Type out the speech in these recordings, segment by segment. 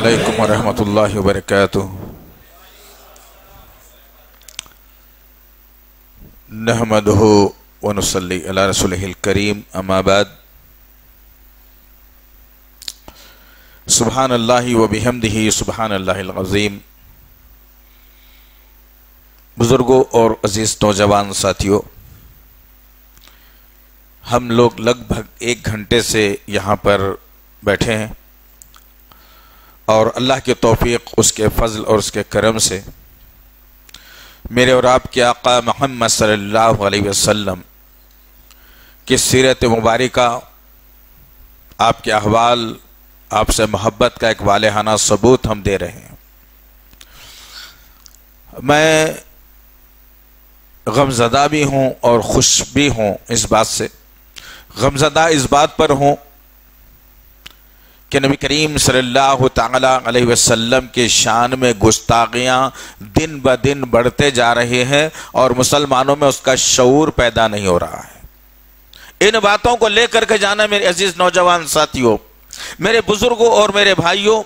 علیکم ورحمۃ اللہ وبرکاتہ۔ نحمدہ ونصلی علی رسولہ الکریم، اما بعد۔ سبحان اللہ وبحمدہ سبحان اللہ العظیم۔ بزرگوں اور عزیز نوجوان ساتھیوں، ہم لوگ لگ بھگ 1 گھنٹے سے یہاں پر بیٹھے ہیں اور اللہ کے توفیق، اس کے فضل اور اس کے کرم سے میرے اور آپ کے آقا محمد صلی اللہ علیہ وسلم کی سیرت مبارکہ، آپ کے احوال، آپ سے محبت کا ایک والہانہ ثبوت ہم دے رہے ہیں۔ میں غمزدہ بھی ہوں اور خوش بھی ہوں اس بات سے۔ غمزدہ اس بات پر ہوں کہ نبی کریم صلی اللہ تعالی علیہ وسلم کے شان میں گستاخیاں دن بدن بڑھتے جا رہے ہیں اور مسلمانوں میں اس کا شعور پیدا نہیں ہو رہا ہے۔ ان باتوں کو لے کر کے جانا میرے عزیز نوجوان ساتھیوں، میرے بزرگوں اور میرے بھائیوں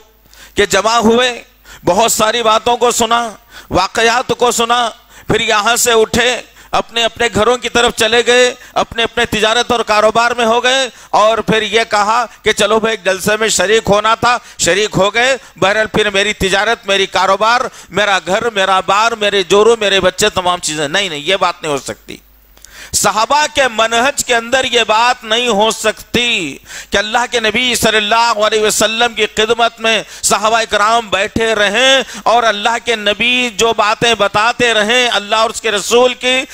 کہ جمع ہوئے، بہت ساری باتوں کو سنا، واقعات کو سنا، پھر یہاں سے اٹھے، اپنے اپنے گھروں کی طرف چلے گئے، اپنے اپنے تجارت اور کاروبار میں ہو گئے، اور پھر یہ کہا کہ چلو بھائی ایک جلسے میں شریک ہونا تھا، شریک ہو گئے۔ بہرحال پھر میری تجارت، میری کاروبار، میرا گھر، میرا بار، میرے جورو، میرے بچے، تمام چیزیں۔ نہیں، یہ بات نہیں ہو سکتی۔ صحابہ کے منہج کے اندر یہ بات نہیں ہو سکتی کہ اللہ کے نبی صلی اللہ علیہ وسلم کی خدمت میں صحابہ کرام بیٹھے رہیں اور اللہ کے نبی جو باتیں بتاتے رہیں، اللہ اور اس کے رسول کی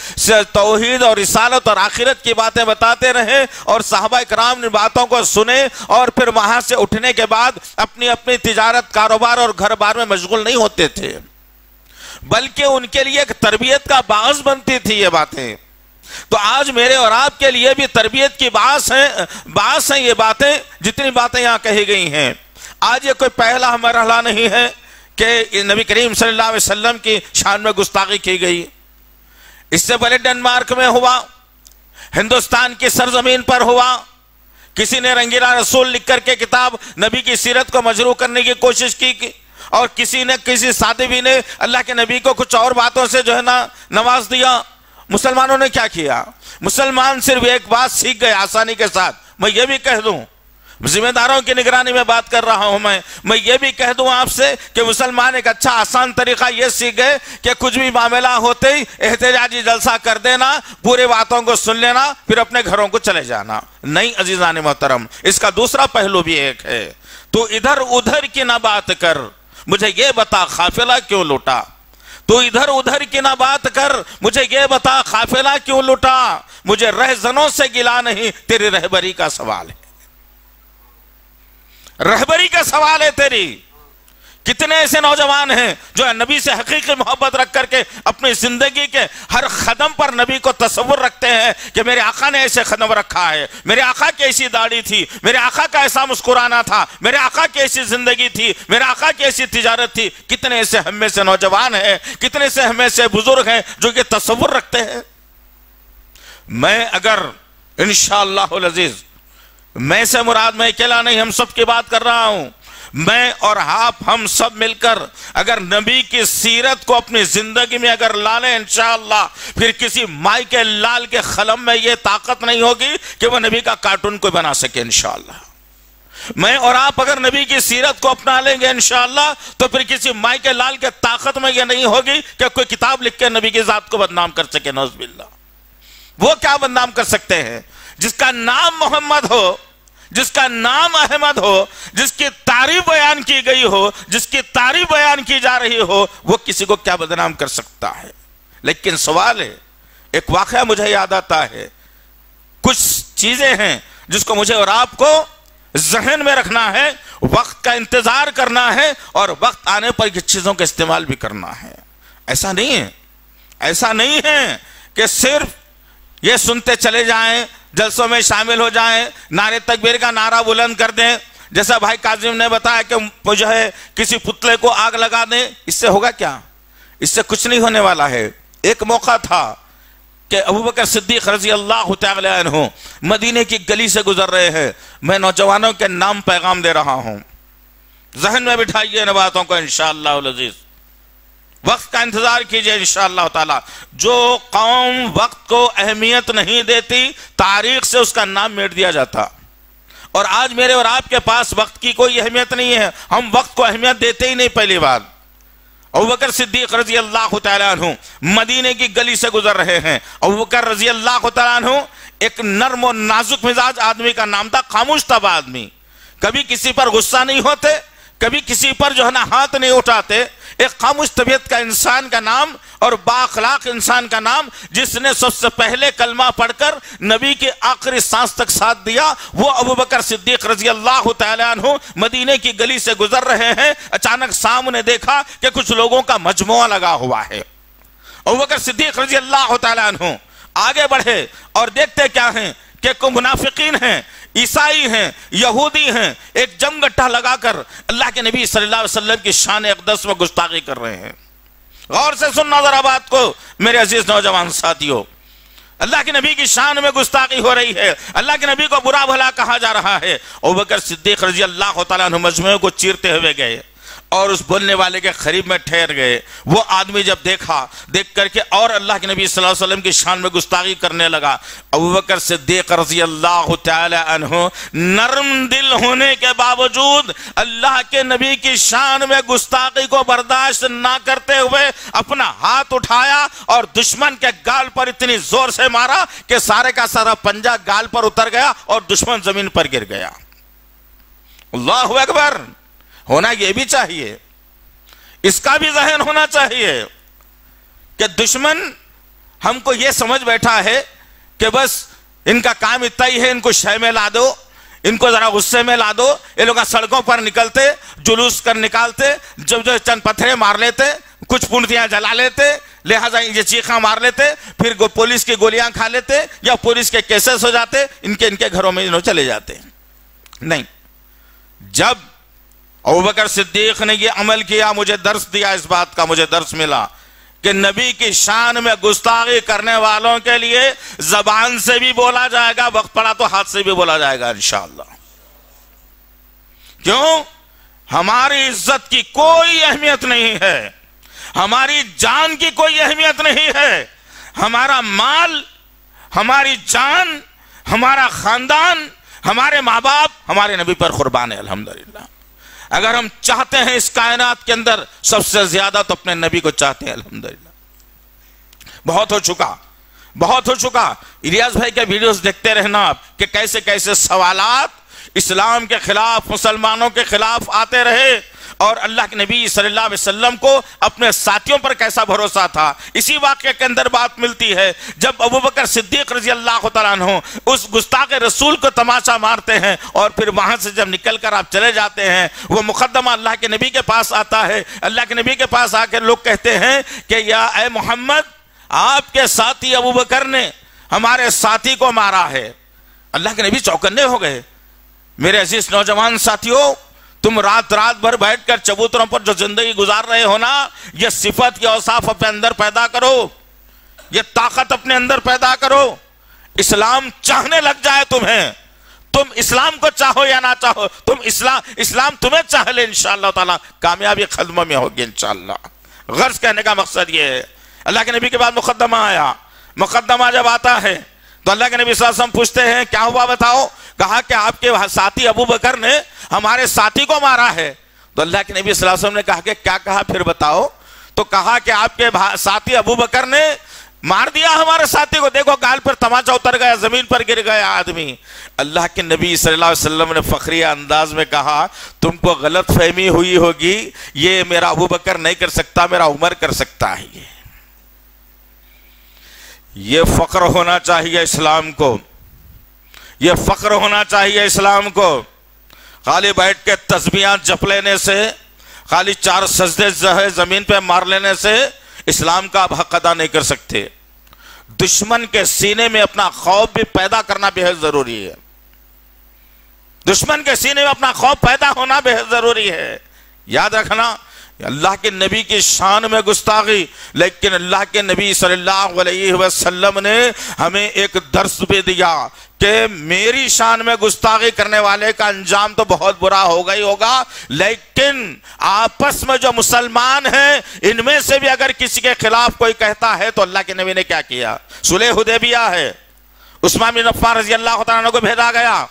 توحید اور رسالت اور آخرت کی باتیں بتاتے رہیں، اور صحابہ کرام نے باتوں کو سنے اور پھر وہاں سے اٹھنے کے بعد اپنی اپنی تجارت، کاروبار اور گھر بار میں مشغول نہیں ہوتے تھے، بلکہ ان کے لیے ایک تربیت کا باعث بنتی تھی یہ باتیں۔ تو آج میرے اور آپ کے لیے بھی تربیت کی باعث ہیں یہ باتیں، جتنی باتیں یہاں کہی گئی ہیں۔ آج یہ کوئی پہلا مرحلہ نہیں ہے کہ نبی کریم صلی اللہ علیہ وسلم کی شان میں گستاخی کی گئی۔ اس سے پہلے ڈنمارک میں ہوا، ہندوستان کی سرزمین پر ہوا، کسی نے رنگیلا رسول لکھ کر کے کتاب نبی کی سیرت کو مجروح کرنے کی کوشش کی، اور کسی صادوی نے اللہ کے نبی کو کچھ اور باتوں سے جو ہے نا نواز دیا۔ مسلمانوں نے کیا کیا؟ مسلمان صرف ایک بات سیکھ گئے آسانی کے ساتھ۔ میں یہ بھی کہہ دوں، ذمہ داروں کی نگرانی میں بات کر رہا ہوں، میں یہ بھی کہہ دوں آپ سے کہ مسلمان ایک اچھا آسان طریقہ یہ سیکھ گئے کہ کچھ بھی معاملہ ہوتے ہی احتجاجی جلسہ کر دینا، پورے باتوں کو سن لینا، پھر اپنے گھروں کو چلے جانا۔ نہیں عزیزان محترم، اس کا دوسرا پہلو بھی ایک ہے۔ تو ادھر ادھر کی نہ بات کر، مجھے یہ بتا قافلہ کیوں لوٹا؟ تو ادھر ادھر کی نہ بات کر، مجھے یہ بتا قافلہ کیوں لوٹا؟ مجھے رہزنوں سے گلا نہیں، تیری رہبری کا سوال ہے، رہبری کا سوال ہے تیری۔ کتنے ایسے نوجوان ہیں جو نبی سے حقیقی محبت رکھ کر کے اپنی زندگی کے ہر قدم پر نبی کو تصور رکھتے ہیں کہ میرے آقا نے ایسے قدم رکھا ہے، میرے آقا کی ایسی داڑھی تھی، میرے آقا کا ایسا مسکرانا تھا، میرے آقا کی ایسی زندگی تھی، میرے آقا کی ایسی تجارت تھی۔ کتنے ایسے ہم میں سے نوجوان ہیں، کتنے سے ہم میں سے بزرگ ہیں جو یہ تصور رکھتے ہیں۔ میں اگر انشاءاللہ العزیز، میں سے مراد میں اکیلا نہیں، ہم سب کی بات کر رہا ہوں، میں اور آپ ہم سب مل کر اگر نبی کی سیرت کو اپنی زندگی میں اگر لالیں انشاءاللہ، پھر کسی مائی کے لال کے قلم میں یہ طاقت نہیں ہوگی کہ وہ نبی کا کارٹون کوئی بنا سکے انشاءاللہ۔ میں اور آپ اگر نبی کی سیرت کو اپنا لیں گے انشاءاللہ، تو پھر کسی مائی کے لال کے طاقت میں یہ نہیں ہوگی کہ کوئی کتاب لکھ کے نبی کی ذات کو بدنام کر سکے، نعوذ باللہ۔ وہ کیا بدنام کر سکتے ہیں؟ جس کا نام محمد ہو، جس کا نام احمد ہو، جس کی تعریف بیان کی گئی ہو، جس کی تعریف بیان کی جا رہی ہو، وہ کسی کو کیا بدنام کر سکتا ہے؟ لیکن سوال ہے، ایک واقعہ مجھے یاد آتا ہے، کچھ چیزیں ہیں جس کو مجھے اور آپ کو ذہن میں رکھنا ہے، وقت کا انتظار کرنا ہے، اور وقت آنے پر یہ چیزوں کا استعمال بھی کرنا ہے۔ ایسا نہیں ہے کہ صرف یہ سنتے چلے جائیں، جلسوں میں شامل ہو جائیں، نعرے تکبیر کا نعرہ بلند کر دیں، جیسا بھائی کاظم نے بتایا کہ جو ہے کسی پتلے کو آگ لگا دیں۔ اس سے ہوگا کیا؟ اس سے کچھ نہیں ہونے والا ہے۔ ایک موقع تھا کہ ابوبکر صدیق رضی اللہ تعالی عنہ مدینے کی گلی سے گزر رہے ہیں۔ میں نوجوانوں کے نام پیغام دے رہا ہوں، ذہن میں بٹھائیے ان باتوں کو انشاءاللہ العزیز، وقت کا انتظار کیجئے انشاءاللہ تعالی۔ جو قوم وقت کو اہمیت نہیں دیتی تاریخ سے اس کا نام مٹ دیا جاتا، اور آج میرے اور آپ کے پاس وقت کی کوئی اہمیت نہیں ہے، ہم وقت کو اہمیت دیتے ہی نہیں۔ پہلی بات، ابوبکر صدیق رضی اللہ تعالیٰ عنہ مدینے کی گلی سے گزر رہے ہیں۔ ابوبکر رضی اللہ تعالیٰ عنہ ایک نرم و نازک مزاج آدمی کا نام تھا، خاموش تھا آدمی، کبھی کسی پر غصہ نہیں ہوتے، کبھی کسی پر جو ہے نا ہاتھ نہیں اٹھاتے، ایک خاموش طبیعت کا انسان کا نام اور بااخلاق انسان کا نام، جس نے سب سے پہلے کلمہ پڑھ کر نبی کے آخری سانس تک ساتھ دیا، وہ ابوبکر صدیق رضی اللہ تعالیٰ عنہ مدینے کی گلی سے گزر رہے ہیں۔ اچانک سامنے دیکھا کہ کچھ لوگوں کا مجموعہ لگا ہوا ہے۔ ابوبکر صدیق رضی اللہ تعالیٰ عنہ آگے بڑھے اور دیکھتے کیا ہیں کہ کوئی منافقین ہیں، عیسائی ہیں، یہودی ہیں، ایک جم گٹھا لگا کر اللہ کے نبی صلی اللہ علیہ وسلم کی شان اقدس میں گستاخی کر رہے ہیں۔ غور سے سننا ذرا بات کو میرے عزیز نوجوان ساتھیوں، اللہ کے نبی کی شان میں گستاخی ہو رہی ہے، اللہ کے نبی کو برا بھلا کہا جا رہا ہے۔ ابوبکر صدیق رضی اللہ تعالیٰ عنہ مجموعے کو چیرتے ہوئے گئے اور اس بولنے والے کے قریب میں ٹھہر گئے۔ وہ آدمی جب دیکھ کر کے اور اللہ کے نبی صلی اللہ علیہ وسلم کی شان میں گستاخی کرنے لگا، ابوبکر صدیق رضی اللہ تعالی عنہ نرم دل ہونے کے باوجود اللہ کے نبی کی شان میں گستاخی کو برداشت نہ کرتے ہوئے اپنا ہاتھ اٹھایا اور دشمن کے گال پر اتنی زور سے مارا کہ سارے کا سارا پنجہ گال پر اتر گیا اور دشمن زمین پر گر گیا۔ اللہ اکبر! ہونا یہ بھی چاہیے، اس کا بھی ذہن ہونا چاہیے کہ دشمن ہم کو یہ سمجھ بیٹھا ہے کہ بس ان کا کام اتنا ہی ہے، ان کو شے میں لا دو، ان کو ذرا غصے میں لا دو۔ یہ لوگ سڑکوں پر نکلتے، جلوس کر نکالتے، جب جو چند پتھرے مار لیتے، کچھ پونتیاں جلا لیتے، لہذا یہ چیخاں مار لیتے، پھر پولیس کی گولیاں کھا لیتے یا پولیس کے کیسز ہو جاتے، ان کے گھروں میں انہوں چلے جاتے۔ نہیں، جب ابوبکر صدیق نے یہ عمل کیا، مجھے درس دیا، اس بات کا مجھے درس ملا کہ نبی کی شان میں گستاخی کرنے والوں کے لیے زبان سے بھی بولا جائے گا، وقت پڑا تو ہاتھ سے بھی بولا جائے گا انشاءاللہ۔ کیوں؟ ہماری عزت کی کوئی اہمیت نہیں ہے، ہماری جان کی کوئی اہمیت نہیں ہے، ہمارا مال، ہماری جان، ہمارا خاندان، ہمارے ماں باپ ہمارے نبی پر قربان ہے الحمدللہ۔ اگر ہم چاہتے ہیں اس کائنات کے اندر سب سے زیادہ تو اپنے نبی کو چاہتے ہیں الحمدللہ۔ بہت ہو چکا الیاس بھائی کے ویڈیوز دیکھتے رہنا آپ کہ کیسے کیسے سوالات اسلام کے خلاف، مسلمانوں کے خلاف آتے رہے، اور اللہ کے نبی صلی اللہ علیہ وسلم کو اپنے ساتھیوں پر کیسا بھروسہ تھا۔ اسی واقعے کے اندر بات ملتی ہے جب ابوبکر صدیق رضی اللہ تعالیٰ عنہ اس گستاخ رسول کو تماشا مارتے ہیں اور پھر وہاں سے جب نکل کر آپ چلے جاتے ہیں، وہ مقدمہ اللہ کے نبی کے پاس آتا ہے۔ اللہ کے نبی کے پاس آ کے لوگ کہتے ہیں کہ یا اے محمد، آپ کے ساتھی ابوبکر نے ہمارے ساتھی کو مارا ہے۔ اللہ کے نبی چوکنے ہو گئے۔ میرے عزیز نوجوان ساتھیوں، تم رات بھر بیٹھ کر چبوتروں پر جو زندگی گزار رہے ہو نا، یہ صفت، یہ اوصاف اپنے اندر پیدا کرو، یہ طاقت اپنے اندر پیدا کرو، اسلام چاہنے لگ جائے تمہیں۔ تم اسلام کو چاہو یا نہ چاہو، اسلام تمہیں چاہ لے، انشاءاللہ تعالی کامیابی قدموں میں ہوگی انشاءاللہ۔ غرض کہنے کا مقصد یہ ہے، اللہ کے نبی کے بعد مقدمہ آیا۔ مقدمہ جب آتا ہے تو اللہ کے نبی صلی اللہ علیہ وسلم پوچھتے ہیں کیا ہوا بتاؤ؟ کہا کہ آپ کے ساتھی ابوبکر نے ہمارے ساتھی کو مارا ہے۔ تو اللہ کے نبی صلی اللہ علیہ وسلم نے کہا کہ کیا کہا پھر بتاؤ؟ تو کہا کہ آپ کے ساتھی ابوبکر نے مار دیا ہمارے ساتھی کو، دیکھو گال پر تماچا اتر گیا، زمین پر گر گیا آدمی۔ اللہ کے نبی صلی اللہ علیہ وسلم نے فخریہ انداز میں کہا تم کو غلط فہمی ہوئی ہوگی، یہ میرا ابوبکر نہیں کر سکتا، میرا عمر کر سکتا ہے۔ یہ فخر ہونا چاہیے اسلام کو، یہ فخر ہونا چاہیے اسلام کو۔ خالی بیٹھ کے تسبیحات جپ لینے سے، خالی 4 سجدے زمین پہ مار لینے سے اسلام کا آپ حق ادا نہیں کر سکتے۔ دشمن کے سینے میں اپنا خوف بھی پیدا کرنا بہت ضروری ہے، دشمن کے سینے میں اپنا خوف پیدا ہونا بہت ضروری ہے۔ یاد رکھنا، اللہ کے نبی کی شان میں گستاخی، لیکن اللہ کے نبی صلی اللہ علیہ وسلم نے ہمیں ایک درس بھی دیا کہ میری شان میں گستاخی کرنے والے کا انجام تو بہت برا ہوگا ہی ہوگا، لیکن آپس میں جو مسلمان ہیں ان میں سے بھی اگر کسی کے خلاف کوئی کہتا ہے تو اللہ کے نبی نے کیا کیا؟ صلح حدیبیہ ہے، عثمان بن عفان رضی اللہ تعالیٰ عنہ کو بھیجا گیا،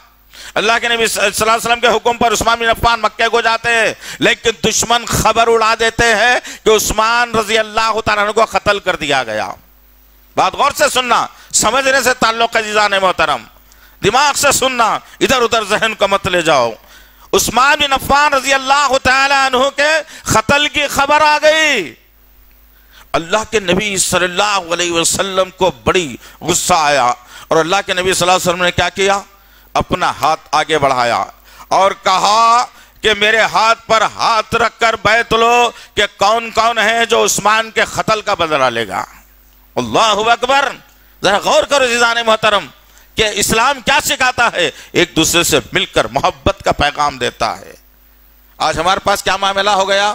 اللہ کے نبی صلی اللہ علیہ وسلم کے حکم پر عثمان بن عفان مکے کو جاتے ہیں، لیکن دشمن خبر اڑا دیتے ہیں کہ عثمان رضی اللہ تعالیٰ عنہ کو قتل کر دیا گیا۔ بات غور سے سننا، سمجھنے سے تعلق ہے عزیزان محترم، دماغ سے سننا، ادھر ادھر ذہن کو مت لے جاؤ۔ عثمان بن عفان رضی اللہ تعالیٰ عنہ کے قتل کی خبر آ گئی، اللہ کے نبی صلی اللہ علیہ وسلم کو بڑی غصہ آیا، اور اللہ کے نبی صلی اللہ علیہ وسلم نے کیا کیا؟ اپنا ہاتھ آگے بڑھایا اور کہا کہ میرے ہاتھ پر ہاتھ رکھ کر بیعت لو کہ کون کون ہے جو عثمان کے قتل کا بدلہ لے گا۔ اللہ اکبر، ذرا غور کرو عزیزان محترم کہ اسلام کیا سکھاتا ہے، ایک دوسرے سے مل کر محبت کا پیغام دیتا ہے۔ آج ہمارے پاس کیا معاملہ ہو گیا؟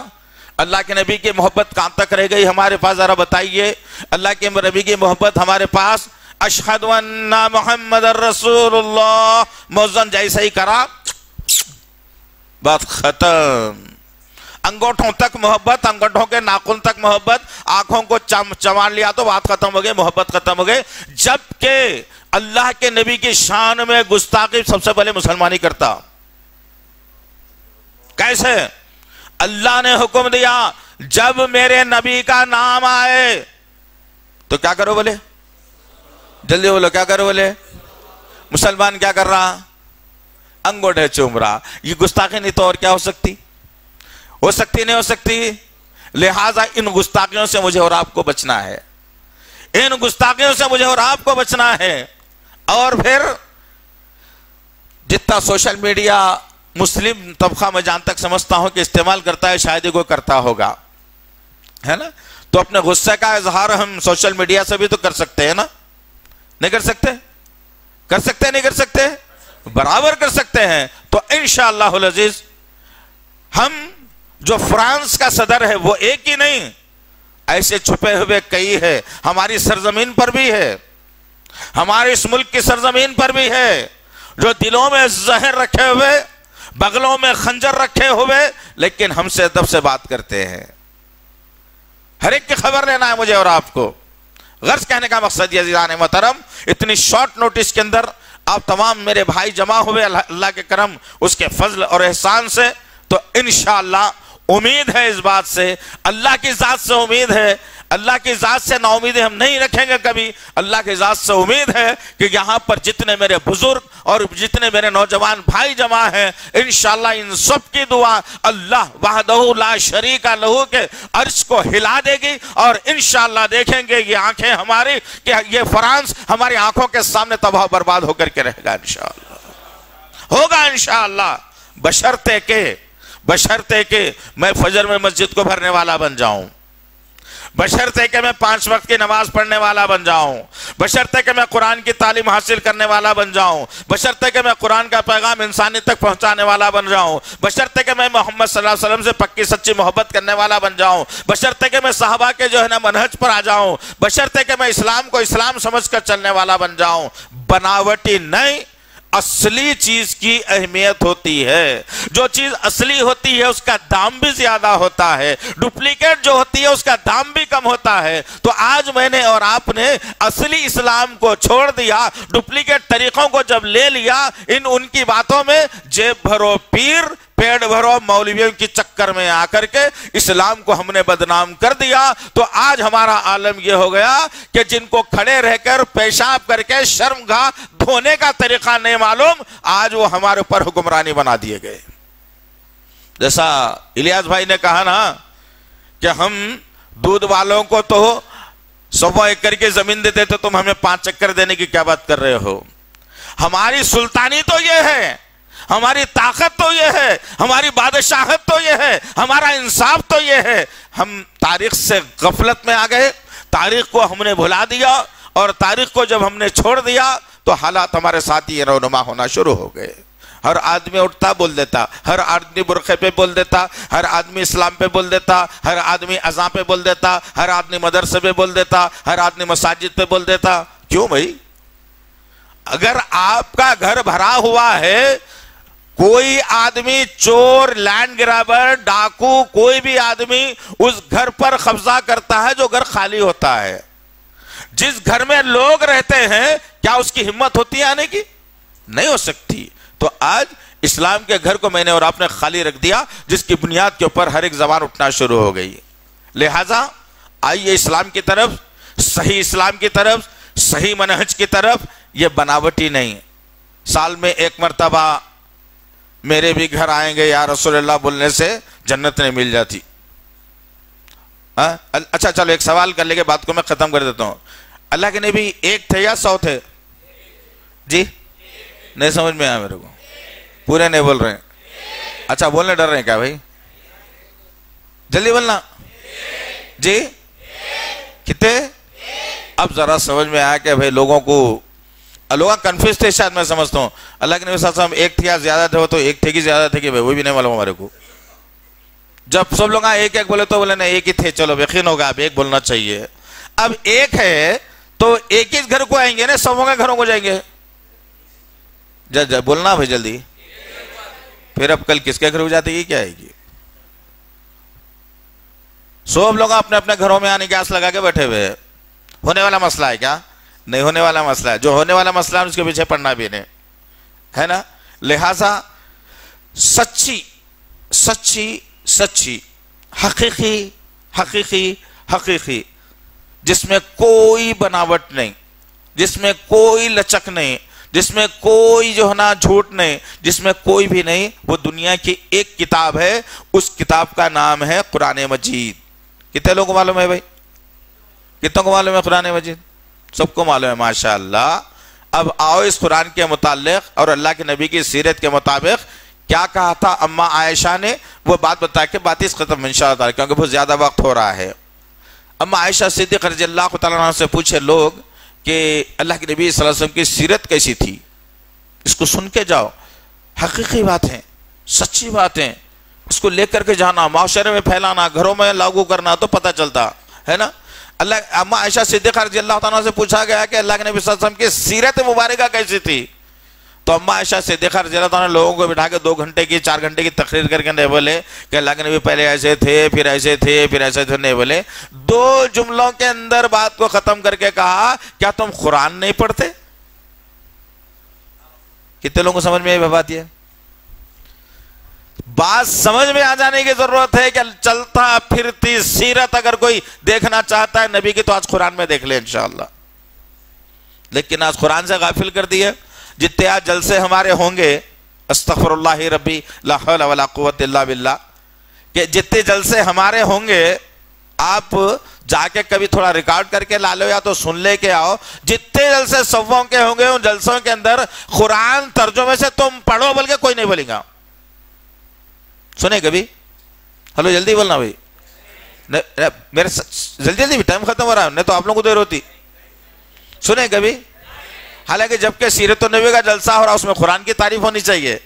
اللہ کے نبی کی محبت کہاں تک رہ گئی ہمارے پاس؟ ذرا بتائیے۔ اللہ کے نبی کی محبت ہمارے پاس اشہد ان محمد رسول اللہ مؤذن جیسا ہی کرا، بات ختم۔ انگوٹھوں تک محبت، انگوٹھوں کے ناخن تک محبت، آنکھوں کو چمان لیا تو بات ختم ہو گئی، محبت ختم ہو گئی۔ جبکہ اللہ کے نبی کی شان میں گستاخی سب سے پہلے مسلمان ہی کرتا۔ کیسے؟ اللہ نے حکم دیا جب میرے نبی کا نام آئے تو کیا کرو بولے؟ جلدی بولو، کیا کرو بولے؟ مسلمان کیا کر رہا؟ انگوٹھے چوم رہا۔ یہ گستاخی نہیں تو اور کیا ہو سکتی؟ ہو سکتی نہیں ہو سکتی؟ لہٰذا ان گستاخیوں سے مجھے اور آپ کو بچنا ہے، ان گستاخیوں سے مجھے اور آپ کو بچنا ہے۔ اور پھر جتنا سوشل میڈیا مسلم طبقہ میں جہاں تک سمجھتا ہوں کہ استعمال کرتا ہے، شاید ہی کوئی کرتا ہوگا، ہے نا؟ تو اپنے غصے کا اظہار ہم سوشل میڈیا سے بھی تو کر سکتے ہیں نا؟ نہیں کر سکتے؟ کر سکتے نہیں کر سکتے؟ برابر کر سکتے ہیں۔ تو انشاءاللہ العزیز ہم جو فرانس کا صدر ہے وہ ایک ہی نہیں، ایسے چھپے ہوئے کئی ہے، ہماری سرزمین پر بھی ہے، ہمارے اس ملک کی سرزمین پر بھی ہے، جو دلوں میں زہر رکھے ہوئے، بغلوں میں خنجر رکھے ہوئے، لیکن ہم سے ادب سے بات کرتے ہیں۔ ہر ایک کی خبر لینا ہے مجھے اور آپ کو۔ غرض کہنے کا مقصد یہ عزیزان محترم، اتنی شارٹ نوٹس کے اندر آپ تمام میرے بھائی جمع ہوئے اللہ کے کرم، اس کے فضل اور احسان سے، تو انشاءاللہ امید ہے اس بات سے، اللہ کی ذات سے امید ہے، اللہ کی ذات سے نا امیدیں ہم نہیں رکھیں گے کبھی، اللہ کی ذات سے امید ہے کہ یہاں پر جتنے میرے بزرگ اور جتنے میرے نوجوان بھائی جمع ہیں، انشاءاللہ ان سب کی دعا اللہ وحدہ لا شریک لہ کے عرش کو ہلا دے گی، اور انشاءاللہ دیکھیں گے یہ آنکھیں ہماری کہ یہ فرانس ہماری آنکھوں کے سامنے تباہ برباد ہو کر کے رہے گا، انشاءاللہ ہوگا، انشاءاللہ بشرطے کہ میں فجر میں مسجد کو بھرنے والا بن جاؤں، بشرطے کہ میں 5 وقت کی نماز پڑھنے والا بن جاؤں، بشرطے کہ میں قرآن کی تعلیم حاصل کرنے والا بن جاؤں، بشرطے کہ میں قرآن کا پیغام انسانی تک پہنچانے والا بن جاؤں، بشرطے کہ میں محمد صلی اللہ علیہ وسلم سے پکی سچی محبت کرنے والا بن جاؤں، بشرطے کہ میں صحابہ کے جو ہے نا منہج پر آ جاؤں، بشرطے کہ میں اسلام کو اسلام سمجھ کر چلنے والا بن جاؤں۔ بناوٹی نہیں، اصلی چیز کی اہمیت ہوتی ہے، جو چیز اصلی ہوتی ہے اس کا دام بھی زیادہ ہوتا ہے، ڈپلیکیٹ جو ہوتی ہے اس کا دام بھی کم ہوتا ہے۔ تو آج میں نے اور آپ نے اصلی اسلام کو چھوڑ دیا، ڈپلیکیٹ طریقوں کو جب لے لیا، ان کی باتوں میں جیب بھرو پیر پیڑ بھرو مولویوں کی چکر میں آ کر کے اسلام کو ہم نے بدنام کر دیا، تو آج ہمارا عالم یہ ہو گیا کہ جن کو کھڑے رہ کر پیشاب کر کے شرمگاہ دھونے کا طریقہ نہیں معلوم، آج وہ ہمارے اوپر حکمرانی بنا دیے گئے۔ جیسا الیاس بھائی نے کہا نا کہ ہم دودھ والوں کو تو 100 ایکڑ کی زمین دیتے تو تم ہمیں 5 چکر دینے کی کیا بات کر رہے ہو؟ ہماری سلطانی تو یہ ہے، ہماری طاقت تو یہ ہے، ہماری بادشاہت تو یہ ہے، ہمارا انصاف تو یہ ہے۔ ہم تاریخ سے غفلت میں آ گئے، تاریخ کو ہم نے بھلا دیا، اور تاریخ کو جب ہم نے چھوڑ دیا تو حالات ہمارے ساتھ ہی رونما ہونا شروع ہو گئے، ہر آدمی اٹھتا بول دیتا، ہر آدمی برقعے پہ بول دیتا، ہر آدمی اسلام پہ بول دیتا، ہر آدمی اذان پہ بول دیتا، ہر آدمی مدرسے پہ بول دیتا، ہر آدمی مساجد پہ بول دیتا. کیوں بھائی؟ اگر آپ کا گھر بھرا ہوا ہے، کوئی آدمی چور، لینڈ گرابر، ڈاکو، کوئی بھی آدمی اس گھر پر قبضہ کرتا ہے جو گھر خالی ہوتا ہے. جس گھر میں لوگ رہتے ہیں کیا اس کی ہمت ہوتی ہے آنے کی؟ نہیں ہو سکتی. تو آج اسلام کے گھر کو میں نے اور آپ نے خالی رکھ دیا، جس کی بنیاد کے اوپر ہر ایک زبان اٹھنا شروع ہو گئی. لہذا آئیے اسلام کی طرف، صحیح اسلام کی طرف، صحیح منہج کی طرف. یہ بناوٹی نہیں. سال میں ایک مرتبہ میرے بھی گھر آئیں گے یا رسول اللہ بولنے سے جنت نہیں مل جاتی. اچھا چلو ایک سوال کر لے کے بات کو میں ختم کر دیتا ہوں. اللہ کے نبی ایک تھے یا 100 تھے؟ جی نہیں سمجھ میں آیا میرے کو. پورے نہیں بول رہے ہیں. اچھا بولنے ڈر رہے ہیں کیا بھائی؟ جلدی بولنا. جی کتنے؟ اب ذرا سمجھ میں آیا کہ بھائی لوگوں کنفیوز تھے شاید، میں سمجھتا ہوں. اللہ کے نبی صلی اللہ علیہ وسلم ایک تھے یا زیادہ تھے؟ وہ تو ایک تھے کہ زیادہ تھے کہ بھائی وہ بھی نہیں معلوم ہمارے کو. جب سب لوگ ایک ایک بولے تو بولے نہیں ایک ہی تھے. چلو یقین ہوگا اب ایک بولنا چاہیے. اب ایک ہے تو ایک ہی گھر کو آئیں گے نا، سبوں کے گھروں کو جائیں گے. بولنا بھائی جلدی. پھر اب کل کس کے گھر کو جاتے گی کیا آئے گی؟ سب لوگ اپنے اپنے گھروں میں آنے کی آس لگا کے بیٹھے ہوئے. ہونے والا مسئلہ ہے کیا؟ نہیں ہونے والا مسئلہ ہے. جو ہونے والا مسئلہ ہے اس کے پیچھے پڑنا بھی نہیں ہے نا. لہذا سچی سچی سچی حقیقی حقیقی حقیقی، جس میں کوئی بناوٹ نہیں، جس میں کوئی لچک نہیں، جس میں کوئی جو ہے نا جھوٹ نہیں، جس میں کوئی بھی نہیں، وہ دنیا کی ایک کتاب ہے. اس کتاب کا نام ہے قرآن مجید. کتنے لوگوں کو معلوم ہے بھائی؟ کتنوں کو معلوم ہے قرآن مجید؟ سب کو معلوم ہے ماشاءاللہ. اب آؤ اس قرآن کے متعلق اور اللہ کے نبی کی سیرت کے مطابق کیا کہا تھا اما عائشہ نے، وہ بات بتا کے بات اس ختم انشاءاللہ تعالی، کیونکہ بہت زیادہ وقت ہو رہا ہے. اما عائشہ صدیقہ رضی اللہ تعالیٰ عنہ سے پوچھے لوگ کہ اللہ کے نبی صلی اللہ علیہ وسلم کی سیرت کیسی تھی، اس کو سن کے جاؤ. حقیقی باتیں، سچی باتیں، اس کو لے کر کے جانا، معاشرے میں پھیلانا، گھروں میں لاگو کرنا تو پتہ چلتا ہے نا. اما عائشہ صدیقہ رضی اللہ تعالیٰ سے پوچھا گیا کہ اللہ کے نبی صلی اللہ علیہ وسلم کی سیرت مبارکہ کیسی تھی، تو اما عائشہ صدیقہ رضی اللہ تعالیٰ نے لوگوں کو بٹھا کے 2 گھنٹے کی 4 گھنٹے کی تقریر کر کے نہیں بولے کہ اللہ کے نبی پہلے ایسے تھے پھر ایسے تھے پھر ایسے تھے، نہیں بولے. 2 جملوں کے اندر بات کو ختم کر کے کہا کیا تم قرآن نہیں پڑھتے؟ کتنے لوگوں کو سمجھ میں آئی بات؟ یہ بات سمجھ میں آ جانے کی ضرورت ہے کہ چلتا پھرتی سیرت اگر کوئی دیکھنا چاہتا ہے نبی کی تو آج قرآن میں دیکھ لے انشاءاللہ. لیکن آج قرآن سے غافل کر دیے. جتنے آج جلسے ہمارے ہوں گے، استغفر اللہ ربی لا حول ولا قوت الا باللہ، کہ جتنے جلسے ہمارے ہوں گے آپ جا کے کبھی تھوڑا ریکارڈ کر کے لا لو یا تو سن لے کے آؤ. جتنے جلسے صفوں کے ہوں گے ان جلسوں کے اندر قرآن ترجمے سے تم پڑھو بول کے کوئی نہیں بولے گا. سنے کبھی؟ ہلو جلدی بولنا بھائی. میرے جلدی جلدی ٹائم ختم ہو رہا ہے، نہیں تو آپ لوگوں کو دیر ہوتی. سنے کبھی؟ حالانکہ جبکہ سیرت النبی کا جلسہ ہو رہا اس میں قرآن کی تعریف ہونی چاہیے،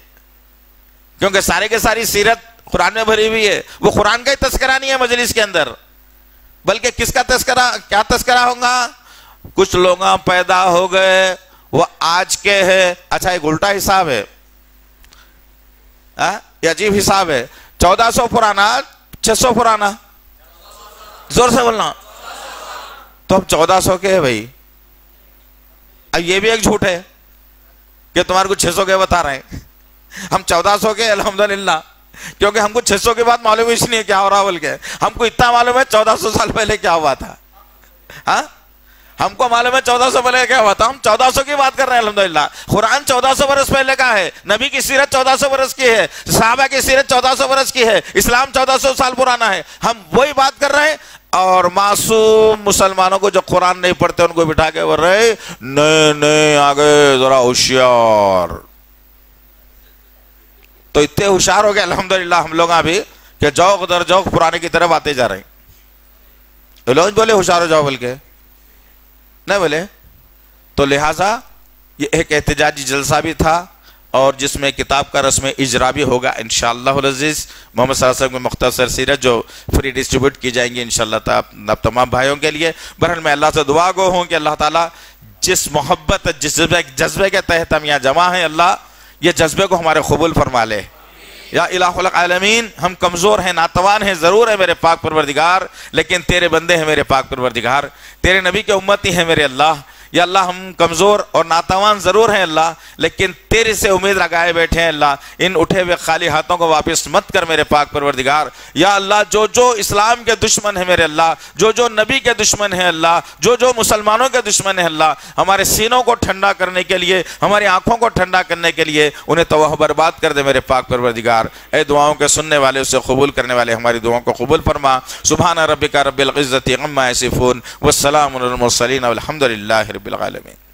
کیونکہ سارے کے ساری سیرت قرآن میں بھری ہوئی ہے. وہ قرآن کا ہی تذکرہ نہیں ہے مجلس کے اندر، بلکہ کس کا تذکرہ؟ کیا تذکرہ ہوگا؟ کچھ لوگ پیدا ہو گئے وہ آج کے ہے. اچھا ایک الٹا حساب ہے، یہ عجیب حساب ہے. 1400 پرانا 600 پرانا، زور سے بولنا. تو ہم 1400 کے ہیں بھائی. اب یہ بھی ایک جھوٹ ہے کہ تمہارے کو 600 کے بتا رہے ہیں. ہم 1400 کے الحمدللہ، کیونکہ ہم کو 600 کے بعد معلوم اس نہیں ہے کیا ہو رہا بول کے. ہم کو اتنا معلوم ہے 1400 سال پہلے کیا ہوا تھا. ہاں ہم کو معلوم ہے 1400 پہلے کیا ہوا تھا. ہم 1400 کی بات کر رہے ہیں الحمدللہ. قرآن 1400 برس پہلے کا ہے، نبی کی سیرت 1400 برس کی ہے، صحابہ کی سیرت 1400 برس کی ہے، اسلام 1400 سال پرانا ہے. ہم وہی بات کر رہے ہیں. اور معصوم مسلمانوں کو جو قرآن نہیں پڑھتے ان کو بٹھا کے بول رہے نہیں آگے ذرا ہوشیار. تو اتنے ہوشیار ہو گئے الحمدللہ ہم لوگ ابھی کہ جوق در جوق پرانے کی طرف آتے جا رہے ہیں. لوگ بولے ہوشیار ہو جاؤ بول کے نہیں بولے. تو لہٰذا یہ ایک احتجاجی جلسہ بھی تھا اور جس میں کتاب کا رسم اجرا بھی ہوگا انشاءاللہ العزیز. محمد صلی اللہ علیہ وسلم کی مختصر سیرت جو فری ڈسٹریبیوٹ کی جائیں گی انشاءاللہ تعالی تمام بھائیوں کے لیے. بہرحال میں اللہ سے دعا گو ہوں کہ اللہ تعالیٰ جس محبت جس جذبے کے تحت ہم یہاں جمع ہیں، اللہ یہ جذبے کو ہمارے قبول فرما لے. یا الہ العالمین، ہم کمزور ہیں، ناتوان ہیں ضرور ہے میرے پاک پروردگار، لیکن تیرے بندے ہیں میرے پاک پروردگار، تیرے نبی کے امتی ہیں میرے اللہ. یا اللہ ہم کمزور اور ناتوان ضرور ہیں اللہ، لیکن تیرے سے امید لگائے بیٹھے ہیں اللہ. ان اٹھے ہوئے خالی ہاتھوں کو واپس مت کر میرے پاک پروردگار. یا اللہ جو جو اسلام کے دشمن ہیں میرے اللہ، جو جو نبی کے دشمن ہیں اللہ، جو جو مسلمانوں کے دشمن ہیں اللہ، ہمارے سینوں کو ٹھنڈا کرنے کے لیے، ہماری آنکھوں کو ٹھنڈا کرنے کے لیے انہیں تباہ برباد کر دے میرے پاک پروردگار. اے دعاؤں کے سننے والے، اسے قبول کرنے والے، ہماری دعاؤں کو قبول فرما. سبحان ربک رب العزت عما یصفون والسلام علی المرسلین والحمد للہ رب العالمین.